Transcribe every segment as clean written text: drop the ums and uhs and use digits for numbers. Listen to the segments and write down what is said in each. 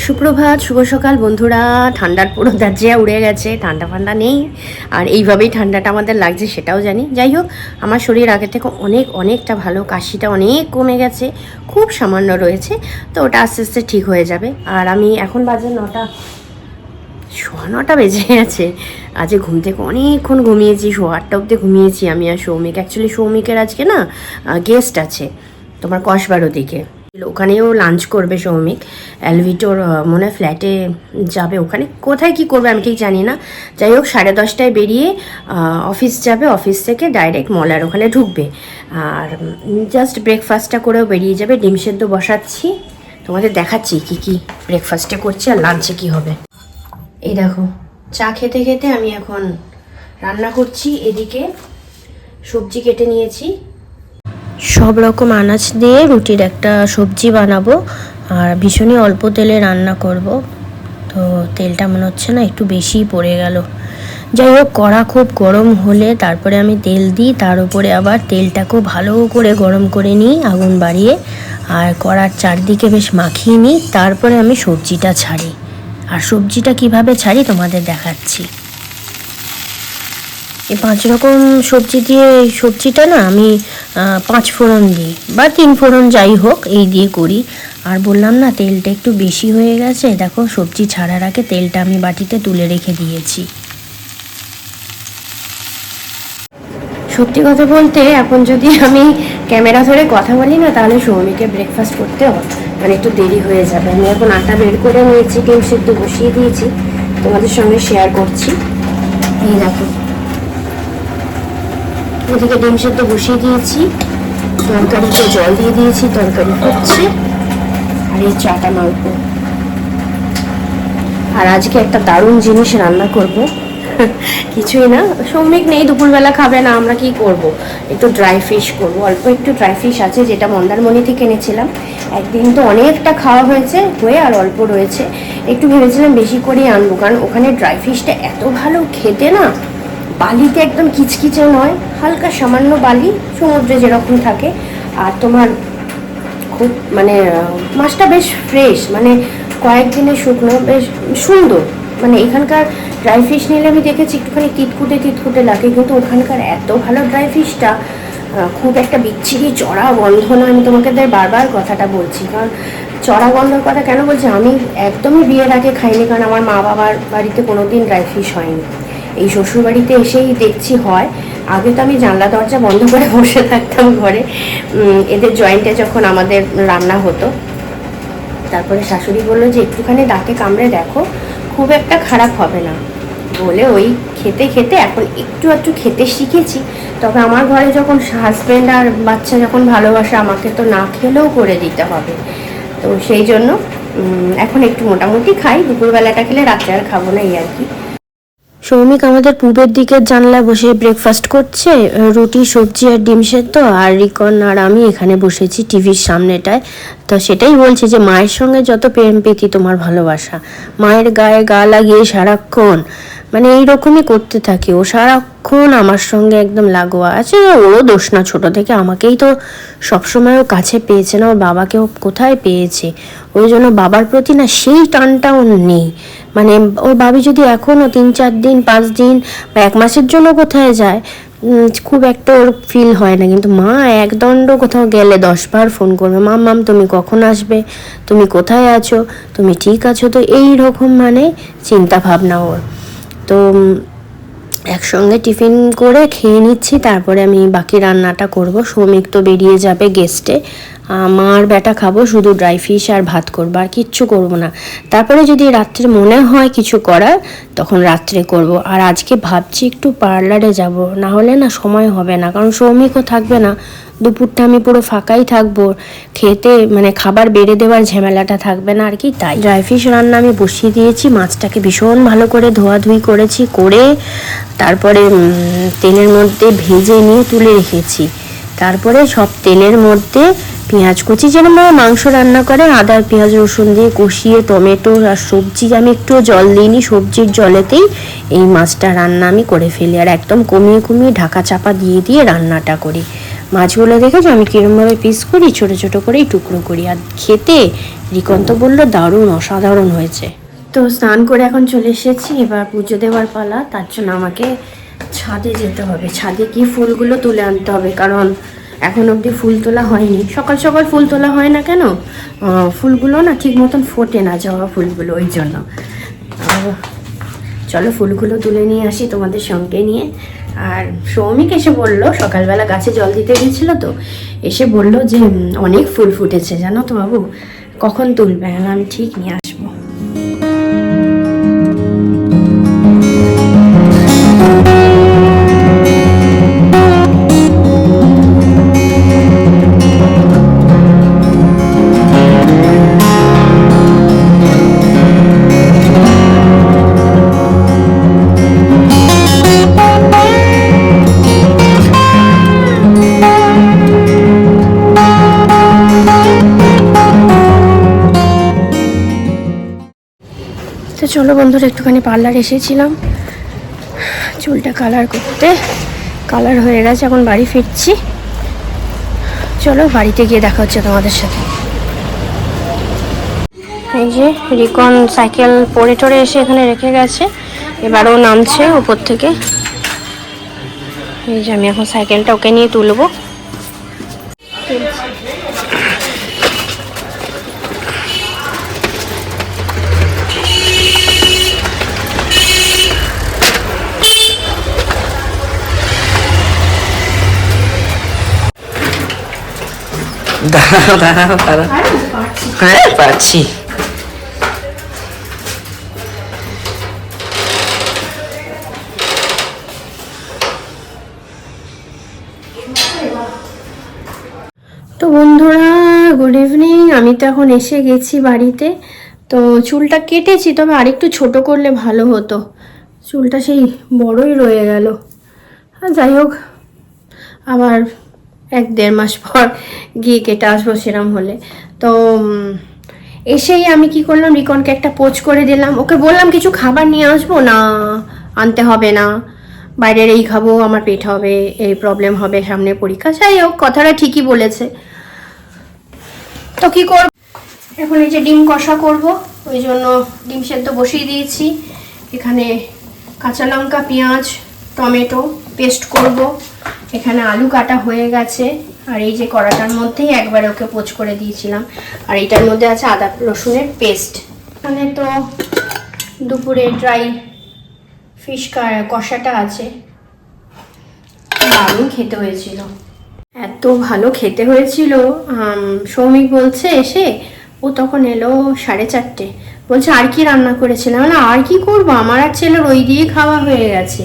সুপ্রভাত, শুভ সকাল বন্ধুরা। ঠান্ডার পুরো দার্জিয়া উড়ে গেছে, ঠান্ডা ফান্ডা নেই। আর এইভাবেই ঠান্ডাটা আমাদের লাগছে সেটাও জানি। যাই হোক, আমার শরীর আগে থেকে অনেকটা ভালো, কাশিটা অনেক কমে গেছে, খুব সামান্য রয়েছে, তো ওটা আস্তে আস্তে ঠিক হয়ে যাবে। আর আমি এখন বাজে 9টা, 9:15 বেজে গেছে। আজ ঘুম থেকে অনেকক্ষণ ঘুমিয়েছি, 8:30 অবধি ঘুমিয়েছি আমি আর সৌমিক। অ্যাকচুয়ালি সৌমিকের আজকে না গেস্ট আছে তোমার কসবার দিকে, ওখানেও লাঞ্চ করবে সৌমিক। অ্যালভিটোর মনে ফ্ল্যাটে যাবে, ওখানে কোথায় কি করবে আমি ঠিক জানি না। যাই হোক, 10:30টায় বেরিয়ে অফিস যাবে, অফিস থেকে ডাইরেক্ট মলার ওখানে ঢুকবে। আর জাস্ট ব্রেকফাস্টটা করেও বেরিয়ে যাবে। ডিম সেদ্ধ বসাচ্ছি, তোমাদের দেখাচ্ছি কি কি ব্রেকফাস্টে করছি আর লাঞ্চে কি হবে। এই দেখো, চা খেতে খেতে আমি এখন রান্না করছি। এদিকে সবজি কেটে নিয়েছি, সব রকম আনাজ দিয়ে রুটির একটা সবজি বানাবো আর ভীষণই অল্প তেলে রান্না করব। তো তেলটা মনে হচ্ছে না একটু বেশিই পড়ে গেল। যাই হোক, কড়া খুব গরম হলে তারপরে আমি তেল দিই, তার উপরে আবার তেলটাকেও ভালো করে গরম করে নিই আগুন বাড়িয়ে, আর কড়ার চারদিকে বেশ মাখিয়ে নিই, তারপরে আমি সবজিটা ছাড়ি। আর সবজিটা কিভাবে ছাড়ি তোমাদের দেখাচ্ছি। এই 5 রকম সবজি দিয়ে এই সবজিটা না আমি 5 ফোড়ন দিই বা 3 ফোড়ন যাই হোক এই দিয়ে করি। আর বললাম না তেলটা একটু বেশি হয়ে গেছে, দেখো সবজি ছাড়ার আগে তেলটা আমি বাটিতে তুলে রেখে দিয়েছি। সত্যি কথা বলতে এখন যদি আমি ক্যামেরা ধরে কথা বলি না, তাহলে সৌমিকে ব্রেকফাস্ট করতেও মানে একটু দেরি হয়ে যাবে। আমি এখন আটা বের করে নিয়েছি, ডিম সেদ্ধ বসিয়ে দিয়েছি, তোমাদের সঙ্গে শেয়ার করছি। এই দেখো, ওদিকে ডিম সেদ্ধ বসিয়ে দিয়েছি, তরকারিতে জল দিয়ে দিয়েছি, তরকারি হচ্ছে, আর এই চাটা মারব। আর আজকে একটা দারুণ জিনিস রান্না করব, কিছুই না, সৌমিক নেই, দুপুরবেলা খাবে না, আমরা কি করব, একটু ড্রাই ফিশ করবো। অল্প একটু ড্রাই ফিশ আছে, যেটা মন্দারমণি থেকে এনেছিলাম। একদিন তো অনেকটা খাওয়া হয়েছে আর অল্প রয়েছে, একটু ভেবেছিলাম বেশি করেই আনবো, কারণ ওখানে ড্রাই ফিশটা এত ভালো খেতে না, বালিতে একদম কিচকিচে নয়, হালকা সামান্য বালি, সমুদ্রে যেরকম থাকে। আর তোমার খুব মানে মাছটা বেশ ফ্রেশ, মানে কয়েকদিনের শুকনো, বেশ সুন্দর। মানে এখানকার ড্রাই ফিশ নিলে আমি দেখেছি একটুখানি তিতকুটে লাগে, কিন্তু ওখানকার এত ভালো ড্রাই ফিশটা, খুব একটা বিচ্ছিরি চড়া গন্ধ না। আমি তোমাকে বারবার কথাটা বলছি, কারণ চড়া গন্ধর কথা কেন বলছি, আমি একদমই বিয়ের আগে খাইনি, কারণ আমার মা বাবার বাড়িতে কোনোদিন ড্রাই ফিশ হয়নি। এই শ্বশুরবাড়িতে এসেই দেখছি হয়। আগে তো আমি জানলা দরজা বন্ধ করে বসে থাকতাম ঘরে, এদের জয়েন্টে যখন আমাদের রান্না হতো। তারপরে শাশুড়ি বললো যে একটুখানি দাঁতে কামড়ে দেখো, খুব একটা খারাপ হবে না বলে ওই খেতে খেতে এখন একটু খেতে শিখেছি। তবে আমার ঘরে যখন হাজব্যান্ড আর বাচ্চা যখন ভালোবাসে, আমাকে তো না খেলেও করে দিতে হবে। তো সেই জন্য এখন একটু মোটামুটি খাই, দুপুরবেলাটা খেলে রাত্রে আর খাবো না, এই আর কি। সৌমিক আমাদের পূবের দিকের জানলায় বসে ব্রেকফাস্ট করছে, রুটি সবজি আর ডিম সেদ্ধ। আর রিকন আর আমি এখানে বসেছি টিভির সামনেটায়। তো সেটাই বলছি যে মায়ের সঙ্গে যত প্রেম প্রীতি, তোমার ভালোবাসা, মায়ের গায়ে গা লাগিয়ে সারাক্ষণ মানে এইরকমই করতে থাকে। ও সারাক্ষণ আমার সঙ্গে একদম লাগোয়া আছে। ওরও দোষ না, ছোটো থেকে আমাকেই তো সবসময় ও কাছে পেয়েছে না, ওর বাবাকেও কোথায় পেয়েছে। ওই জন্য বাবার প্রতি না সেই টানটা ওর নেই। মানে ওর বাবি যদি এখনও 3-4 দিন 5 দিন বা 1 মাসের জন্য কোথায় যায়, খুব একটা ওর ফিল হয় না। কিন্তু মা একদণ্ড কোথাও গেলে 10 বার ফোন করবে, মাম তুমি কখন আসবে, তুমি কোথায় আছো, তুমি ঠিক আছো তো, এই রকম মানে চিন্তা ভাবনা ওর। তো একসঙ্গে টিফিন করে খেয়ে নিচ্ছি, তারপরে আমি বাকি রান্নাটা করব। সৌমিক তো বেরিয়ে যাবে গেস্টে, আমার বেটা খাবো শুধু ড্রাই ফিশ আর ভাত করবো, আর কিচ্ছু করবো না। তারপরে যদি রাত্রে মনে হয় কিছু করার, তখন রাত্রে করব। আর আজকে ভাবছি একটু পার্লারে যাব, না হলে না সময় হবে না, কারণ সৌমিকও থাকবে না। দুপুরটা আমি পুরো ফাঁকাই থাকবো, খেতে মানে খাবার বেড়ে দেওয়ার ঝামেলাটা থাকবে না আর কি। তাই ড্রাই ফিশ রান্না আমি বসিয়ে দিয়েছি, মাছটাকে ভীষণ ভালো করে ধোয়াধুয়ি করেছি, করে তারপরে তেলের মধ্যে ভেজে নিয়ে তুলে রেখেছি। তারপরে সব তেলের মধ্যে পেঁয়াজ কুচি, যেরকম মাংস রান্না করে আদা পেঁয়াজ রসুন দিয়ে কষিয়ে, টমেটো আর সবজি, আমি একটু জল দিইনি, সবজির জলেতেই এই মাছটা রান্না আমি করে ফেলি। আর একদম কমিয়ে ঢাকা চাপা দিয়ে রান্নাটা করি। মাছগুলো দেখেছো আমি কিরমভাবে পিস করি, ছোট ছোট করেই টুকরো করি। আর খেতে রিকন তো বললো দারুণ, অসাধারণ হয়েছে। তো স্নান করে এখন চলে এসেছি, এবার পুজো দেওয়ার পালা। তার জন্য আমাকে ছাদে যেতে হবে, ছাদে কি ফুলগুলো তুলে আনতে হবে, কারণ এখন অবধি ফুল তোলা হয়নি। সকাল সকাল ফুল তোলা হয় না কেন, ফুলগুলো না ঠিক মতন ফোটে না, জবা ফুলগুলো, ওই জন্য। চলো ফুলগুলো তুলে নিয়ে আসি তোমাদের সঙ্গে নিয়ে। আর সৌমিক এসে বলল, সকালবেলা গাছে জল দিতে গেছিলো তো, এসে বলল যে অনেক ফুল ফুটেছে জানো তো বাবু, কখন তুলবে? আমি ঠিক নিয়ে আসবো। তো চলো বন্ধুরা, একটুখানি পার্লার এসেছিলাম চুলটা কালার করতে, কালার হয়ে গেছে, এখন বাড়ি ফিরছি। চলো বাড়িতে গিয়ে দেখা হচ্ছে তোমাদের সাথে। এই যে রিকন সাইকেল পড়ে টরে এসে এখানে রেখে গেছে, এবারও নামছে উপর থেকে। এই যে আমি এখন সাইকেলটা ওকে নিয়ে তুলবো। দাঁড়াও দাঁড়াও দাঁড়াও, হ্যাঁ পাচ্ছি। তো বন্ধুরা গুড ইভিনিং, আমি তো এখন এসে গেছি বাড়িতে। তো চুলটা কেটেছি, তবে আরেকটু ছোট করলে ভালো হতো, চুলটা সেই বড়ই রয়ে গেল। আর যাই হোক, আবার 1-1.5 মাস পর গিয়ে কেটে আসবো সেরম হলে। তো এসেই আমি কি করলাম, রিকনকে একটা পোচ করে দিলাম। ওকে বললাম কিছু খাবার নিয়ে আসবো না, আনতে হবে না, বাইরের এই খাবো, আমার পেট হবে, এই প্রবলেম হবে, সামনে পরীক্ষা। যাই হোক, কথাটা ঠিকই বলেছে। তো কি করব এখন, এই যে ডিম কষা করব, ওই জন্য ডিম সেদ্ধ বসিয়ে দিয়েছি। এখানে কাঁচা লঙ্কা, পেঁয়াজ, টমেটো পেস্ট করব। এখানে আলু কাটা হয়ে গেছে, আর এই যে কড়াটার মধ্যেই একবারে ওকে পোচ করে দিয়েছিলাম। আর এটার মধ্যে আছে আদা রসুনের পেস্ট। এখানে তো দুপুরে ড্রাই ফিশ কষাটা আছে, দারুণ খেতে হয়েছিল, এত ভালো খেতে হয়েছিল। সৌমিক বলছে এসে, ও তখন এলো 4:30, বলছে আর কি রান্না করেছিলাম না, আর কি করবো, আমার আর ছেলের ওই দিয়ে খাওয়া হয়ে গেছে।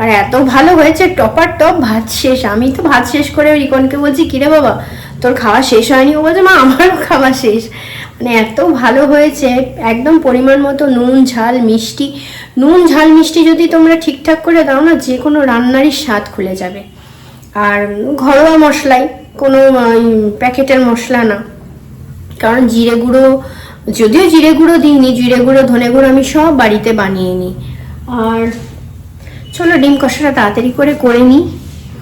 আর এত ভালো হয়েছে, টপার টপ ভাত শেষ। আমি তো ভাত শেষ করে রিকনকে বলছি, কিরে বাবা তোর খাওয়া শেষ হয়নি? ও বলছে মা আমারও খাওয়া শেষ। মানে এত ভালো হয়েছে, একদম পরিমাণ মতো নুন ঝাল মিষ্টি। নুন ঝাল মিষ্টি যদি তোমরা ঠিকঠাক করে দাও না, যে কোনো রান্নারই স্বাদ খুলে যাবে। আর ঘরোয়া মশলাই, কোনো প্যাকেটের মশলা না, কারণ জিরে গুঁড়ো, যদিও জিরে গুঁড়ো দিইনি, জিরে গুঁড়ো ধনে গুঁড়ো আমি সব বাড়িতে বানিয়ে নিই। আর চলো ডিম কষাটা তাড়াতাড়ি করে নিই।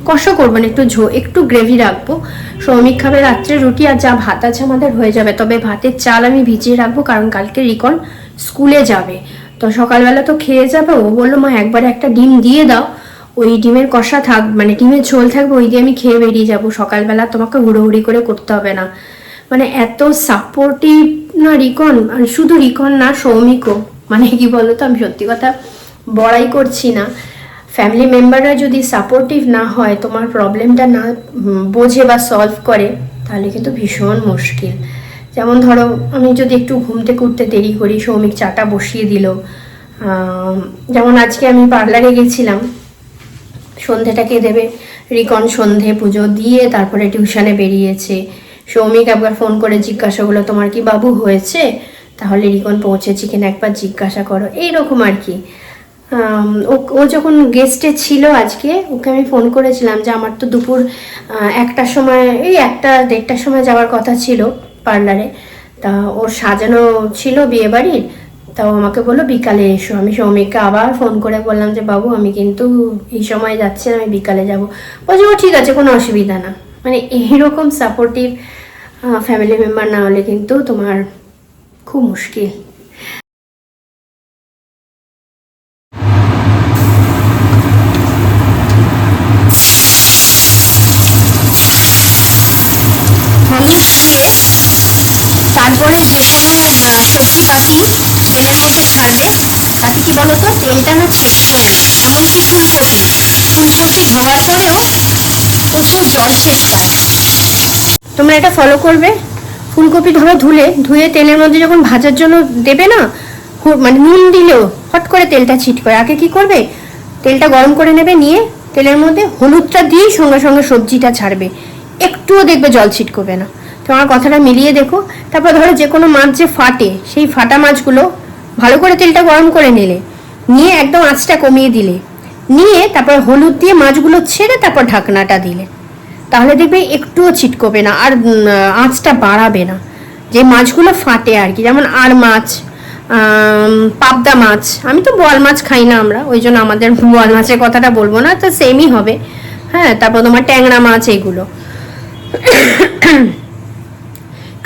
কষা করবো না, একটু গ্রেভি রাখবো। সৌমিক খাবে রাত্রে রুটি, আর যা ভাত আছে আমাদের হয়ে যাবে। তবে ভাতের চাল আমি ভিজিয়ে রাখবো, কারণ কালকে রিকন স্কুলে যাবে, তো সকালবেলা তো খেয়ে যাবে। ও বললো মা একবারে একটা ডিম দিয়ে দাও, ওই ডিমের কষা থাক, মানে ডিমের ঝোল থাকবে, ওই দিয়ে আমি খেয়ে বেরিয়ে যাবো, সকালবেলা তোমাকে হুড়োহুড়ি করে করতে হবে না। মানে এত সাপোর্টিভ না রিকন, আর শুধু রিকন না, সৌমিকও। মানে কি বলতো, আমি সত্যি কথা বড়াই করছি না, ফ্যামিলি মেম্বাররা যদি সাপোর্টিভ না হয়, তোমার প্রবলেমটা না বোঝে বা সলভ করে, তাহলে কিন্তু ভীষণ মুশকিল। যেমন ধরো, আমি যদি একটু ঘুম থেকে উঠতে দেরি করি, সৌমিক চাটা বসিয়ে দিল। যেমন আজকে আমি পার্লারে গেছিলাম, সন্ধেটাকে দেবে রিকন, সন্ধে পুজো দিয়ে তারপরে টিউশনে বেরিয়েছে। সৌমিক একবার ফোন করে জিজ্ঞাসা করলো তোমার কি বাবু হয়েছে, তাহলে রিকন পৌঁছেছি কিনা একবার জিজ্ঞাসা করো, এইরকম আর কি। ও যখন গেস্টে ছিল আজকে, ওকে আমি ফোন করেছিলাম যে আমার তো দুপুর 1টার সময়, এই 1-1:30টার সময় যাওয়ার কথা ছিল পার্লারে। তা ওর সাজানো ছিল বিয়ে বাড়ির, তাও আমাকে বললো বিকালে এসো। আমি সৌমিককে আবার ফোন করে বললাম যে বাবু আমি কিন্তু এই সময় যাচ্ছি না, আমি বিকালে যাবো। বলছে ও ঠিক আছে, কোনো অসুবিধা না। মানে এইরকম সাপোর্টিভ ফ্যামিলি মেম্বার না হলে কিন্তু তোমার খুব মুশকিল। তারপরে যে কোনো সবজি পাতি তেলের মধ্যে ছাড়বে, তাতে কি বলতো তেলটা না ছিটকে না। এমনকি ফুলকপি ধোয়ার পরেও প্রচুর জল ছিটকায়। তোমরা এটা ফলো করবে। ফুলকপি ধুয়ে তেলের মধ্যে যখন ভাজার জন্য দেবে না, মানে নুন দিলেও হট করে তেলটা ছিটকায়। আগে কি করবে, তেলটা গরম করে নেবে, নিয়ে তেলের মধ্যে হলুদটা দিয়েই সঙ্গে সঙ্গে সবজিটা ছাড়বে, একটুও দেখবে জল ছিটকবে না। তোমার কথাটা মিলিয়ে দেখো। তারপর ধরো যে কোনো মাছ যে ফাটে, সেই ফাটা মাছগুলো ভালো করে তেলটা গরম করে নিলে, নিয়ে একদম আঁচটা কমিয়ে দিলে, নিয়ে তারপর হলুদ দিয়ে মাছগুলো ছেড়ে তারপর ঢাকনাটা দিলে, তাহলে দেখবে একটুও ছিটকবে না আর আঁচটা বাড়াবে না। যে মাছগুলো ফাটে আর কি, যেমন আর মাছ, পাবদা মাছ, আমি তো বোয়াল মাছ খাই না আমরা, ওই জন্য আমাদের বোয়াল মাছের কথাটা বলবো না, তো সেমই হবে। হ্যাঁ, তারপর তোমার ট্যাংরা মাছ, এগুলো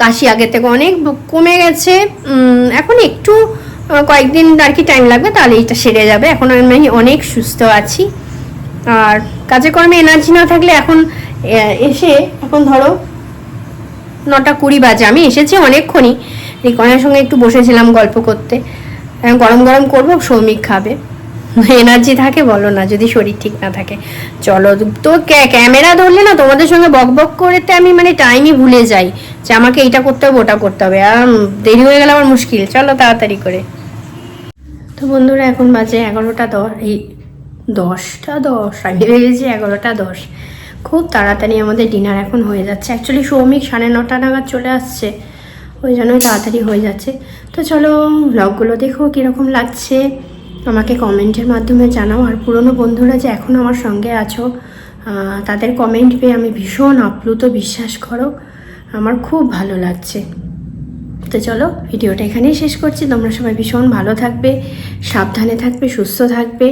কাশি আগের থেকে অনেক কমে গেছে। এখন একটু কয়েকদিন আর কি টাইম লাগবে, তাহলে এটা সেরে যাবে। এখন আমি অনেক সুস্থ আছি। আর কাজে কর্মে এনার্জি না থাকলে এখন এখন ধরো 9:20 বাজে, আমি এসেছি অনেকক্ষণই, রিকনের সঙ্গে একটু বসেছিলাম গল্প করতে। গরম গরম করবো, সৌমিক খাবে। এনার্জি থাকে বলো না, যদি শরীর ঠিক না থাকে। চলো, তো ক্যামেরা ধরলে না তোমাদের সঙ্গে বক বক করতে আমি মানে টাইমই ভুলে যাই যে আমাকে এইটা করতে হবে ওটা করতে হবে, আর দেরি হয়ে গেলে আমার মুশকিল। চলো তাড়াতাড়ি করে। তো বন্ধুরা এখন বাজে 11টা 10, এই 10টা 10, আমি ভেবেছি 11টা 10। খুব তাড়াতাড়ি আমাদের ডিনার এখন হয়ে যাচ্ছে। অ্যাকচুয়ালি সৌমিক 9:30 নাগাদ চলে আসছে, ওই জন্যই তাড়াতাড়ি হয়ে যাচ্ছে। তো চলো ব্লগগুলো দেখো কীরকম লাগছে, আমাকে কমেন্টের মাধ্যমে জানাও। আর পুরনো বন্ধুরা যে এখন আমার সঙ্গে আছো, তাদের কমেন্ট পেয়ে আমি ভীষণ আপ্লুত, বিশ্বাস করো, আমার খুব ভালো লাগছে। তো চলো ভিডিওটা এখানেই শেষ করছি। তোমরা সবাই ভীষণ ভালো থাকবে, সাবধানে থাকবে, সুস্থ থাকবে।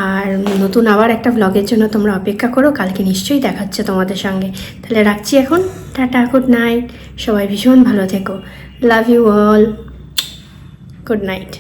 আর নতুন আবার একটা ব্লগের জন্য তোমরা অপেক্ষা করো, কালকে নিশ্চয়ই দেখাচ্ছে তোমাদের সঙ্গে। তাহলে রাখছি এখন, টাটা, গুড নাইট। সবাই ভীষণ ভালো থেকো, love you all, good night.